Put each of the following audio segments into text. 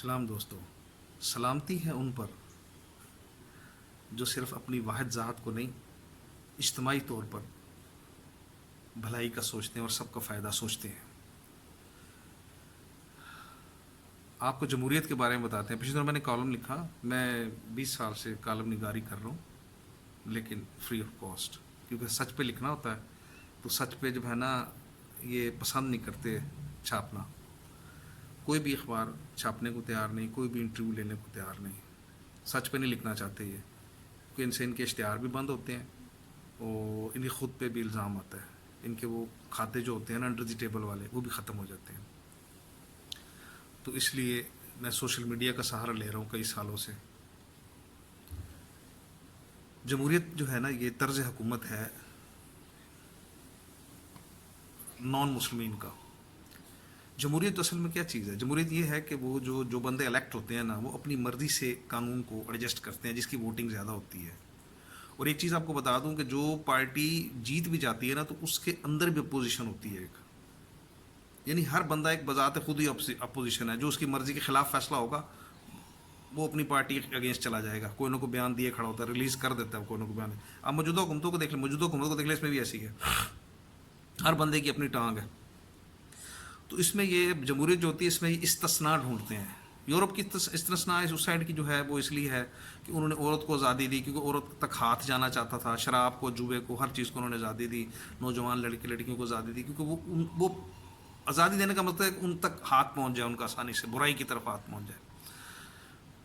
سلام دوستو، سلامتی ہے ان پر جو صرف اپنی واحد ذات کو نہیں، اجتماعی طور پر بھلائی کا سوچتے ہیں اور سب کا فائدہ سوچتے ہیں۔ آپ کو جمہوریت کے بارے میں بتاتے ہیں۔ پچھلی دفعہ میں نے کالم لکھا، میں 20 سال سے کالم نگاری کر رہا ہوں، لیکن فری آف کاسٹ، کیونکہ سچ پہ لکھنا ہوتا ہے۔ تو سچ پہ جب ہے نا، یہ پسند نہیں کرتے چھاپنا، کوئی بھی اخبار چھاپنے کو تیار نہیں، کوئی بھی انٹرویو لینے کو تیار نہیں، سچ پہ نہیں لکھنا چاہتے یہ، کیونکہ ان سے ان کے اشتہار بھی بند ہوتے ہیں اور ان کی خود پہ بھی الزام آتا ہے، ان کے وہ کھاتے جو ہوتے ہیں نا انڈر دی ٹیبل والے، وہ بھی ختم ہو جاتے ہیں۔ تو اس لیے میں سوشل میڈیا کا سہارا لے رہا ہوں کئی سالوں سے۔ جمہوریت جو ہے نا، یہ طرز حکومت ہے نان مسلمین کا۔ جمہوریت اصل میں کیا چیز ہے؟ جمہوریت یہ ہے کہ وہ جو بندے الیکٹ ہوتے ہیں نا، وہ اپنی مرضی سے قانون کو ایڈجسٹ کرتے ہیں، جس کی ووٹنگ زیادہ ہوتی ہے۔ اور ایک چیز آپ کو بتا دوں کہ جو پارٹی جیت بھی جاتی ہے نا، تو اس کے اندر بھی اپوزیشن ہوتی ہے ایک، یعنی ہر بندہ ایک بذات خود ہی اپوزیشن ہے۔ جو اس کی مرضی کے خلاف فیصلہ ہوگا وہ اپنی پارٹی کے اگینسٹ چلا جائے گا، کوئی نہ کوئی بیان دیے کھڑا ہوتا ہے، ریلیز کر دیتا ہے کوئی نہ کوئی بیان۔ اب موجودہ حکومتوں کو دیکھ لیں، موجودہ حکومت کو دیکھ لیں، اس میں بھی ایسی ہے، ہر بندے کی اپنی ٹانگ ہے۔ تو اس میں یہ جمہوریت جو ہوتی ہے، اس میں یہ استثناء ڈھونڈتے ہیں۔ یورپ کی استثناء اس سائڈ کی جو ہے وہ اس لیے ہے کہ انہوں نے عورت کو آزادی دی، کیونکہ عورت تک ہاتھ جانا چاہتا تھا، شراب کو، جوئے کو، ہر چیز کو انہوں نے آزادی دی۔ نوجوان لڑکیوں کو آزادی دی، کیونکہ وہ آزادی دینے کا مطلب ہے کہ ان تک ہاتھ پہنچ جائے، ان کا آسانی سے برائی کی طرف ہاتھ پہنچ جائے۔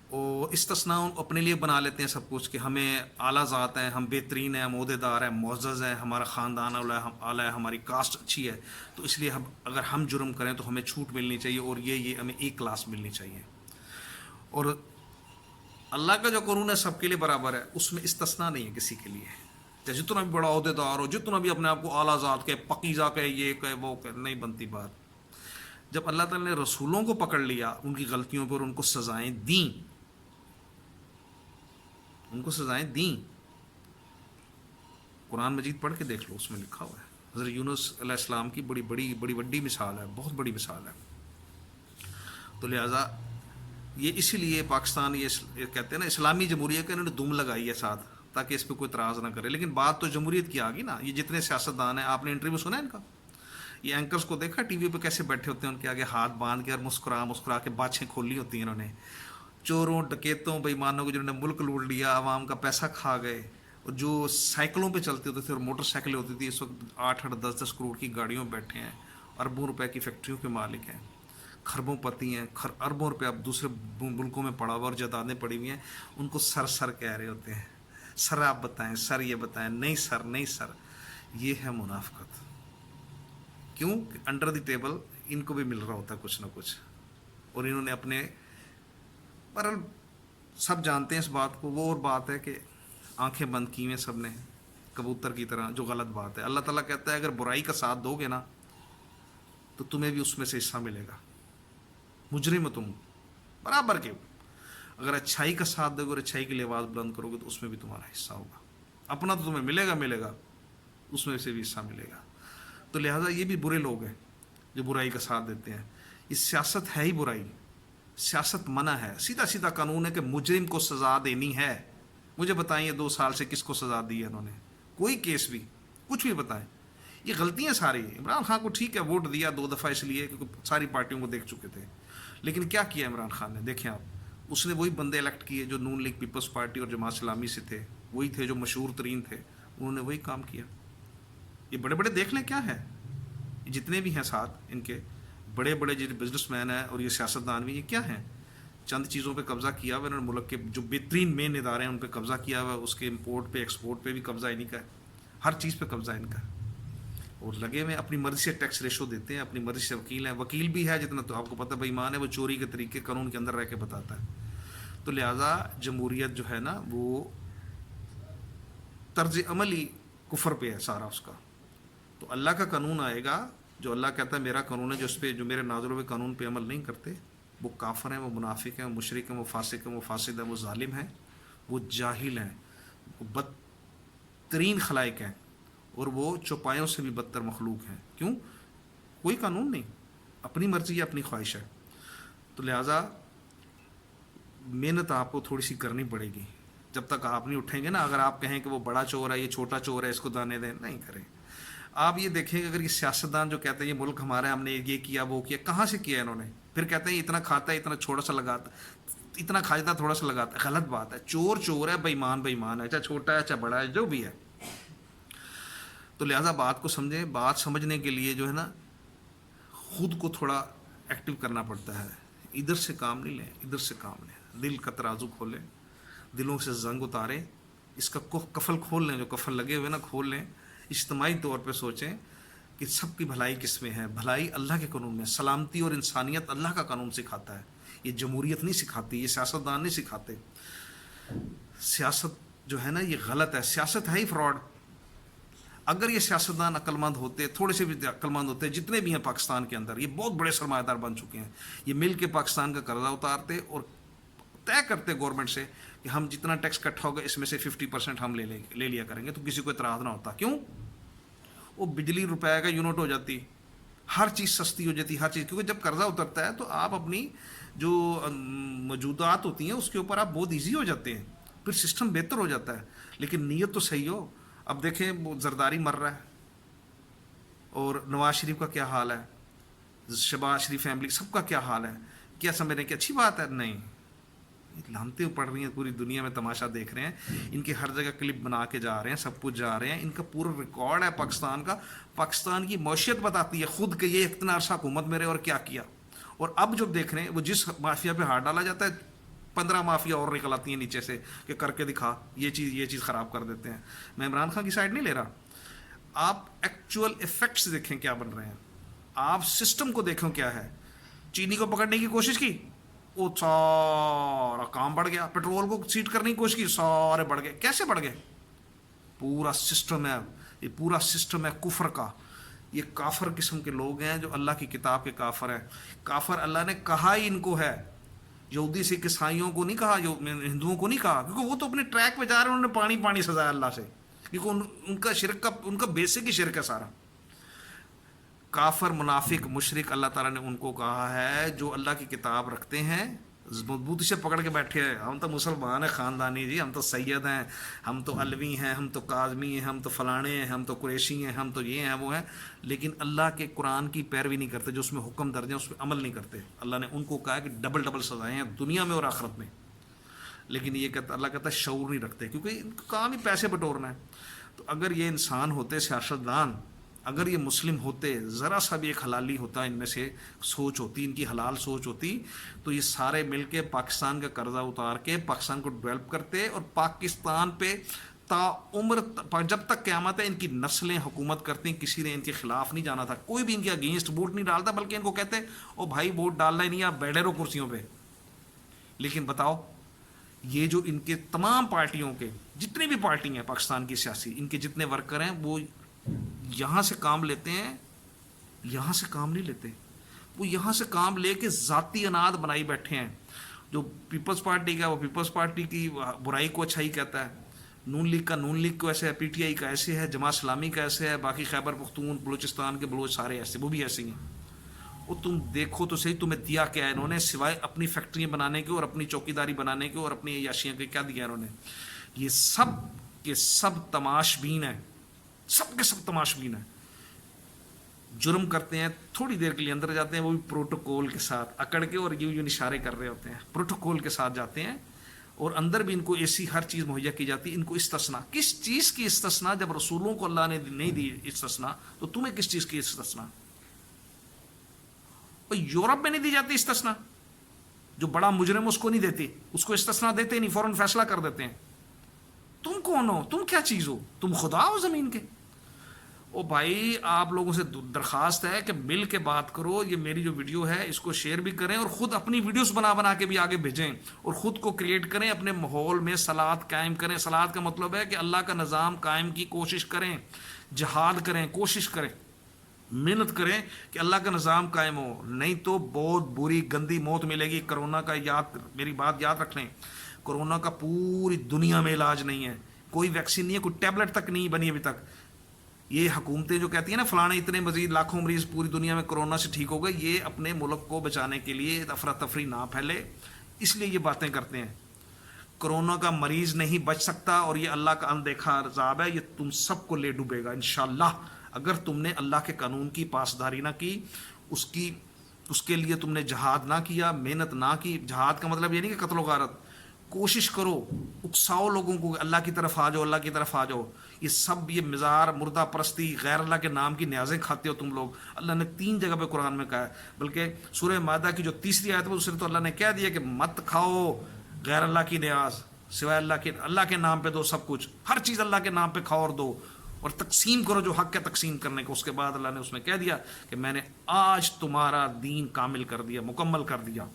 اور استثناء اپنے لیے بنا لیتے ہیں سب کچھ، کہ ہمیں اعلیٰ ذات ہیں، ہم بہترین ہیں، ہم عہدیدار ہیں، معزز ہیں، ہمارا خاندان اعلیٰ ہے، ہماری کاسٹ اچھی ہے، تو اس لیے اگر ہم جرم کریں تو ہمیں چھوٹ ملنی چاہیے، اور یہ ہمیں ایک کلاس ملنی چاہیے۔ اور اللہ کا جو قانون ہے سب کے لیے برابر ہے، اس میں استثناء نہیں ہے کسی کے لیے۔ جتنا بھی بڑا عہدیدار ہو، جتنا بھی اپنے آپ کو اعلیٰ ذات کہ پقیزہ کہ یہ کہ وہ کہ، نہیں بنتی بات۔ جب اللہ تعالیٰ نے رسولوں کو پکڑ لیا ان کی غلطیوں پر، ان کو سزائیں دیں، ان کو سزائیں دیں، قرآن مجید پڑھ کے دیکھ لو، اس میں لکھا ہوا ہے۔ حضرت یونس علیہ السلام کی بڑی مثال ہے، بہت بڑی مثال ہے۔ تو لہٰذا یہ اسی لیے پاکستان یہ کہتے ہیں نا اسلامی جمہوریت کا، انہوں نے دم لگائی ہے ساتھ، تاکہ اس پہ کوئی اعتراض نہ کرے۔ لیکن بات تو جمہوریت کی آ گئی نا۔ یہ جتنے سیاستدان ہیں، آپ نے انٹرویو سنا ہے ان کا، یہ اینکرز کو دیکھا ٹی وی پہ کیسے بیٹھے ہوتے ہیں، ان کے آگے ہاتھ باندھ کے اور مسکرا کے باتیں کھولی ہوتی ہیں انہوں نے۔ چوروں، ڈکیتوں، بے ایمانوں کو جنہوں نے ملک لوٹ لیا، عوام کا پیسہ کھا گئے، اور جو سائیکلوں پہ چلتے ہوتے تھے اور موٹر سائیکلیں ہوتی تھی، اس وقت 8-10 کروڑ کی گاڑیوں میں بیٹھے ہیں، اربوں روپے کی فیکٹریوں کے مالک ہیں، خربوں پتی ہیں، اربوں روپے اب دوسرے ملکوں میں پڑا ہوا اور جائیدادیں پڑی ہوئی ہیں، ان کو سر کہہ رہے ہوتے ہیں۔ سر آپ بتائیں، سر یہ بتائیں، نہیں سر، نہیں سر۔ یہ ہے منافقت۔ کیوں کہ انڈر دی ٹیبل ان کو بھی مل رہا ہوتا ہے کچھ نہ کچھ، اور انہوں نے اپنے پر، سب جانتے ہیں اس بات کو۔ وہ اور بات ہے کہ آنکھیں بند کی ہوئیں سب نے کبوتر کی طرح، جو غلط بات ہے۔ اللہ تعالیٰ کہتا ہے اگر برائی کا ساتھ دو گے نا، تو تمہیں بھی اس میں سے حصہ ملے گا، مجرم تم برابر کے۔ اگر اچھائی کا ساتھ دو گے اور اچھائی کی لیے آواز بلند کرو گے، تو اس میں بھی تمہارا حصہ ہوگا۔ اپنا تو تمہیں ملے گا، اس میں سے بھی حصہ ملے گا۔ تو لہٰذا یہ بھی برے لوگ ہیں جو برائی کا ساتھ دیتے ہیں۔ یہ سیاست ہے ہی برائی، سیاست منع ہے، سیدھا قانون ہے کہ مجرم کو سزا دینی ہے۔ مجھے بتائیں یہ 2 سال سے کس کو سزا دی ہے انہوں نے؟ کوئی کیس بھی، کچھ بھی بتائیں۔ یہ غلطیاں ساری، عمران خان کو ٹھیک ہے ووٹ دیا 2 دفعہ اس لیے کیونکہ ساری پارٹیوں کو دیکھ چکے تھے، لیکن کیا کیا عمران خان نے؟ دیکھیں آپ، اس نے وہی بندے الیکٹ کیے جو نون لیگ پیپلز پارٹی اور جماعت اسلامی سے تھے، وہی تھے جو مشہور ترین تھے، انہوں نے وہی کام کیا۔ یہ بڑے دیکھ لیں کیا ہے، جتنے بھی ہیں ساتھ ان کے بڑے جو بزنس مین ہیں اور یہ سیاستدان بھی، یہ کیا ہیں؟ چند چیزوں پہ قبضہ کیا ہوا انہوں نے، ملک کے جو بہترین مین ادارے ہیں ان پہ قبضہ کیا ہوا، اس کے امپورٹ پہ ایکسپورٹ پہ بھی قبضہ انہیں کا ہے، ہر چیز پہ قبضہ ان کا ہے، اور لگے ہوئے اپنی مرضی سے ٹیکس ریشو دیتے ہیں، اپنی مرضی سے وکیل ہیں۔ وکیل بھی ہے جتنا تو آپ کو پتہ بے ایمان ہے، وہ چوری کے طریقے قانون کے اندر رہ کے بتاتا ہے۔ تو لہٰذا جمہوریت جو ہے نا، وہ طرز عمل ہی کفر پہ ہے سارا اس کا۔ تو اللہ کا قانون آئے گا، جو اللہ کہتا ہے میرا قانون ہے، جو میرے نازل ہوئے قانون پہ عمل نہیں کرتے، وہ کافر ہیں، وہ منافق ہیں، وہ مشرک ہیں، وہ فاسق ہیں، وہ فاسد ہیں، وہ ظالم ہیں، وہ جاہل ہیں، وہ بدترین خلائق ہیں، اور وہ چوپایوں سے بھی بدتر مخلوق ہیں۔ کیوں؟ کوئی قانون نہیں، اپنی مرضی ہے، اپنی خواہش ہے۔ تو لہٰذا محنت آپ کو تھوڑی سی کرنی پڑے گی. جب تک آپ نہیں اٹھیں گے نا, اگر آپ کہیں کہ وہ بڑا چور ہے, یہ چھوٹا چور ہے, اس کو دانے دیں, نہیں کریں. آپ یہ دیکھیں کہ اگر یہ سیاستدان جو کہتے ہیں یہ ملک ہمارا ہے, ہم نے یہ کیا وہ کیا, کہاں سے کیا انہوں نے؟ پھر کہتے ہیں اتنا کھاتا ہے, اتنا چھوڑا سا لگاتا, اتنا کھاتا ہے تھوڑا سا لگاتا ہے. غلط بات ہے. چور چور ہے, بےمان بےمان ہے, چاہے چھوٹا ہے چاہے بڑا ہے, جو بھی ہے. تو لہٰذا بات کو سمجھیں. بات سمجھنے کے لیے جو ہے نا خود کو تھوڑا ایکٹیو کرنا پڑتا ہے. ادھر سے کام نہیں لیں, ادھر سے کام لیں. دل کا ترازو کھولیں, دلوں سے زنگ اتاریں, اس کا کفل کھول لیں, جو کفل لگے ہوئے نا کھول لیں. اجتماعی طور پہ سوچیں کہ سب کی بھلائی کس میں ہے. بھلائی اللہ کے قانون میں. سلامتی اور انسانیت اللہ کا قانون سکھاتا ہے, یہ جمہوریت نہیں سکھاتی, یہ سیاستدان نہیں سکھاتے. سیاست جو ہے نا یہ غلط ہے, سیاست ہے ہی فراڈ. اگر یہ سیاستدان عقل مند ہوتے, تھوڑے سے بھی عقل مند ہوتے, جتنے بھی ہیں پاکستان کے اندر, یہ بہت بڑے سرمایہ دار بن چکے ہیں, یہ مل کے پاکستان کا قرضہ اتارتے اور طے کرتے گورنمنٹ سے کہ ہم جتنا ٹیکس اکٹھا ہوگا اس میں سے 50% ہم لے لیا کریں گے, تو کسی کو اعتراض نہ ہوتا. کیوں؟ وہ بجلی روپے کا یونٹ ہو جاتی, ہر چیز سستی ہو جاتی, ہر چیز. کیونکہ جب قرضہ اترتا ہے تو آپ اپنی جو موجودات ہوتی ہیں اس کے اوپر آپ بہت ایزی ہو جاتے ہیں, پھر سسٹم بہتر ہو جاتا ہے. لیکن نیت تو صحیح ہو. اب دیکھیں وہ زرداری مر رہا ہے, اور نواز شریف کا کیا حال ہے, شہباز شریف فیملی سب کا کیا حال ہے. کیا سمجھ رہے ہیں کہ اچھی بات ہے؟ نہیں, لانتیں پڑ رہی ہیں, پوری دنیا میں تماشا دیکھ رہے ہیں. ان کے ہر جگہ کلپ بنا کے جا رہے ہیں, سب کچھ جا رہے ہیں. ان کا پورا ریکارڈ ہے پاکستان کا. پاکستان کی معیشت بتاتی ہے خود کہ یہ اتنا عرصہ حکومت میں رہے اور کیا کیا. اور اب جب دیکھ رہے ہیں وہ جس مافیا پہ ہاتھ ڈالا جاتا ہے 15 مافیا اور نکل آتی ہیں نیچے سے کہ کر کے دکھا, یہ چیز خراب کر دیتے ہیں. میں عمران خان کی سائڈ نہیں لے رہا. آپ ایکچوئل ایفیکٹس دیکھیں کیا بن رہے ہیں, آپ سسٹم کو دیکھیں کیا ہے. چینی کو پکڑنے کی کوشش کی, وہ سارا کام بڑھ گیا. پیٹرول کو سیٹ کرنے کی کوشش کی, سارے بڑھ گئے. کیسے بڑھ گئے؟ پورا سسٹم ہے, یہ پورا سسٹم ہے کفر کا. یہ کافر قسم کے لوگ ہیں جو اللہ کی کتاب کے کافر ہیں. کافر اللہ نے کہا ہی ان کو ہے, یہودی سے عیسائیوں کو نہیں کہا, ہندوؤں کو نہیں کہا, کیونکہ وہ تو اپنے ٹریک پہ جا رہے ہیں, انہوں نے پانی سزایا اللہ سے, کیونکہ ان کا شرک ان کا بیسک ہی شرک ہے سارا. کافر منافق مشرک اللہ تعالیٰ نے ان کو کہا ہے جو اللہ کی کتاب رکھتے ہیں, مضبوطی سے پکڑ کے بیٹھے ہیں. ہم تو مسلمان ہیں خاندانی جی, ہم تو سید ہیں, ہم تو علوی ہیں, ہم تو کاظمی ہیں, ہم تو فلانے ہیں, ہم تو قریشی ہیں, ہم تو یہ ہیں وہ ہیں. لیکن اللہ کے قرآن کی پیروی نہیں کرتے, جو اس میں حکم درج ہیں اس میں عمل نہیں کرتے. اللہ نے ان کو کہا کہ ڈبل سزائیں ہیں دنیا میں اور آخرت میں. لیکن یہ کہتا, اللہ کہتا ہے شعور نہیں رکھتے, کیونکہ ان کا کام ہی پیسے بٹورنا ہے. تو اگر یہ انسان ہوتے سیاستدان, اگر یہ مسلم ہوتے, ذرا سا بھی ایک حلالی ہوتا ان میں سے, سوچ ہوتی ان کی حلال سوچ ہوتی, تو یہ سارے مل کے پاکستان کا قرضہ اتار کے پاکستان کو ڈیولپ کرتے, اور پاکستان پہ تا عمر جب تک قیامت ہے ان کی نسلیں حکومت کرتی. کسی نے ان کے خلاف نہیں جانا تھا, کوئی بھی ان کے اگینسٹ ووٹ نہیں ڈالتا, بلکہ ان کو کہتے او بھائی ووٹ ڈالنا ہی نہیں, آپ بیٹھے رہو کرسیوں پہ. لیکن بتاؤ, یہ جو ان کے تمام پارٹیوں کے جتنی بھی پارٹی ہیں پاکستان کی سیاسی, ان کے جتنے ورکر ہیں وہ یہاں سے کام لیتے ہیں, یہاں سے کام نہیں لیتے. وہ یہاں سے کام لے کے ذاتی اناد بنائی بیٹھے ہیں. جو پیپلز پارٹی کا وہ پیپلز پارٹی کی برائی کو اچھائی کہتا ہے, نون لیگ کا نون لیگ کو ایسے ہے, پی ٹی آئی کا ایسے ہے, جماعت اسلامی کا ایسے ہے, باقی خیبر پختون بلوچستان کے بلوچ سارے ایسے, وہ بھی ایسے ہی ہیں. وہ تم دیکھو تو صحیح, تمہیں دیا کیا ہے انہوں نے سوائے اپنی فیکٹریاں بنانے کے اور اپنی چوکیداری بنانے کے اور اپنی عیاشیاں کے, کیا دیا انہوں نے؟ یہ سب کے سب تماش بین ہیں, سب کے سب تماش بین ہیں. جرم کرتے ہیں, تھوڑی دیر کے لیے اندر جاتے ہیں, وہ بھی پروٹوکول کے ساتھ اکڑ کے, اور یوں اشارے کر رہے ہوتے ہیں, پروٹوکول کے ساتھ جاتے ہیں, اور اندر بھی ان کو ایسی ہر چیز مہیا کی جاتی ہے. ان کو استثناء, کس چیز کی استثناء؟ جب رسولوں کو اللہ نے نہیں دی استثناء, تو تمہیں کس چیز کی استثناء؟ یورپ میں نہیں دی جاتی استثناء, جو بڑا مجرم اس کو نہیں دیتی, اس کو استثناء دیتے نہیں, فوراً فیصلہ کر دیتے ہیں. تم کون ہو؟ تم کیا چیز ہو؟ تم خدا ہو زمین کے؟ او بھائی, آپ لوگوں سے درخواست ہے کہ مل کے بات کرو. یہ میری جو ویڈیو ہے اس کو شیئر بھی کریں, اور خود اپنی ویڈیوز بنا کے بھی آگے بھیجیں, اور خود کو کریٹ کریں, اپنے ماحول میں صلات قائم کریں. صلات کا مطلب ہے کہ اللہ کا نظام قائم کی کوشش کریں, جہاد کریں, کوشش کریں, محنت کریں کہ اللہ کا نظام قائم ہو. نہیں تو بہت بری گندی موت ملے گی. کرونا کا میری بات یاد رکھ لیں, کرونا کا پوری دنیا میں علاج نہیں ہے, کوئی ویکسین نہیں ہے, کوئی ٹیبلٹ تک نہیں بنی ابھی تک. یہ حکومتیں جو کہتی ہیں نا فلانے اتنے مزید لاکھوں مریض پوری دنیا میں کرونا سے ٹھیک ہو گئے, یہ اپنے ملک کو بچانے کے لیے افراتفری نہ پھیلے. اس لیے یہ باتیں کرتے ہیں. کرونا کا مریض نہیں بچ سکتا اور یہ اللہ کا اندیکھا عذاب ہے, یہ تم سب کو لے ڈوبے گا انشاءاللہ اگر تم نے اللہ کے قانون کی پاسداری نہ کی, اس کے لیے تم نے جہاد نہ کیا, محنت نہ کی. جہاد کا مطلب یہ نہیں کہ قتل و غارت, کوشش کرو, اکساؤ لوگوں کو اللہ کی طرف آ جاؤ, اللہ کی طرف آ جاؤ. یہ سب یہ مزار, مردہ پرستی, غیر اللہ کے نام کی نیازیں کھاتے ہو تم لوگ. اللہ نے 3 جگہ پہ قرآن میں کہا ہے, بلکہ سورہ مائدہ کی جو 3ری آیت ہے اس میں تو اللہ نے کہہ دیا کہ مت کھاؤ غیر اللہ کی نیاز, سوائے اللہ کے نام پہ دو سب کچھ, ہر چیز اللہ کے نام پہ کھاؤ اور دو, اور تقسیم کرو جو حق ہے تقسیم کرنے کو. اس کے بعد اللہ نے اس میں کہہ دیا کہ میں نے آج تمہارا دین کامل کر دیا, مکمل کر دیا.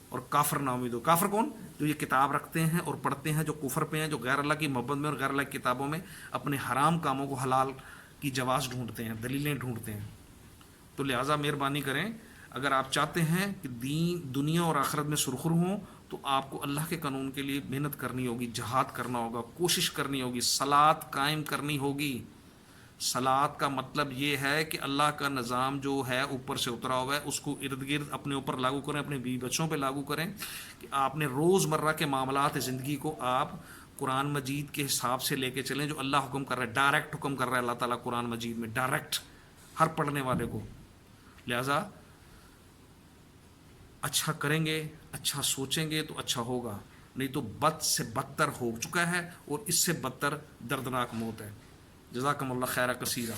اور کافر نا امید ہو. کافر کون؟ جو یہ کتاب رکھتے ہیں اور پڑھتے ہیں, جو کفر پہ ہیں, جو غیر اللہ کی محبت میں اور غیر اللہ کی کتابوں میں اپنے حرام کاموں کو حلال کی جواز ڈھونڈتے ہیں, دلیلیں ڈھونڈتے ہیں. تو لہٰذا مہربانی کریں, اگر آپ چاہتے ہیں کہ دنیا اور آخرت میں سرخر ہوں تو آپ کو اللہ کے قانون کے لیے محنت کرنی ہوگی, جہاد کرنا ہوگا, کوشش کرنی ہوگی, صلات قائم کرنی ہوگی. صلات کا مطلب یہ ہے کہ اللہ کا نظام جو ہے اوپر سے اترا ہوا ہے اس کو ارد گرد اپنے اوپر لاگو کریں, اپنے بیوی بچوں پہ لاگو کریں, کہ آپ نے روز مرہ کے معاملات زندگی کو آپ قرآن مجید کے حساب سے لے کے چلیں جو اللہ حکم کر رہا ہے. ڈائریکٹ حکم کر رہا ہے اللہ تعالیٰ قرآن مجید میں, ڈائریکٹ ہر پڑھنے والے کو. لہذا اچھا کریں گے, اچھا سوچیں گے تو اچھا ہوگا, نہیں تو بد سے بدتر ہو چکا ہے اور اس سے بدتر دردناک موت ہے. جزاکم اللہ خیر کثیرہ.